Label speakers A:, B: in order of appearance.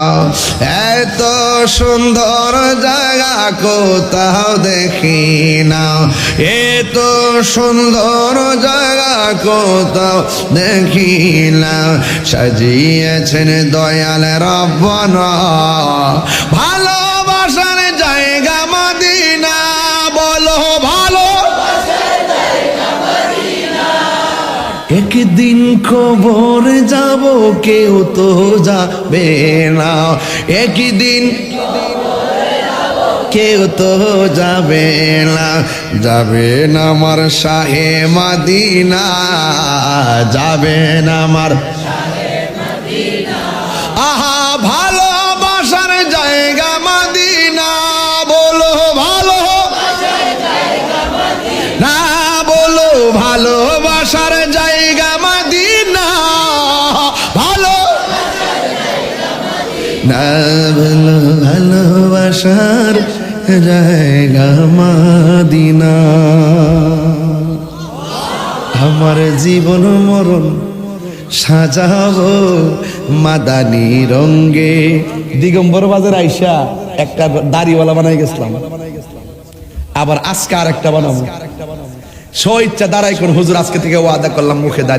A: এত সুন্দর জায়গা কোথাও দেখি না, এত সুন্দর জায়গা কোথাও দেখি না, সাজিয়েছেন দয়াল রব্বানা ভালোবাসার জায়গা মদিনা। বলো ভালো একদিন খবর যাব কেউ তো যাবে না, একদিন কেউ তো যাবে না, যাবে না আমার শাহে মদিনা, যাবে না আমার আহা ভালোবাসার জায়গা মদিনা। বলো ভালো না, বলো ভালোবাসার জায়গা মদিনা, ভালো না, বলো ভালোবাসার জায়গা মদিনা। আমার জীবন মরণ সাজাবো মাদানি রঙ্গে। দিগম্বর বাজার আইসা একটা দাড়িওয়ালা বানাই গেছিলাম, আবার আজকে আর একটা বানাবো। স্ব ইচ্ছা দাঁড়াই কোন হুজুর আজকে থেকে ওয়াদা করলাম মুখে দাড়ি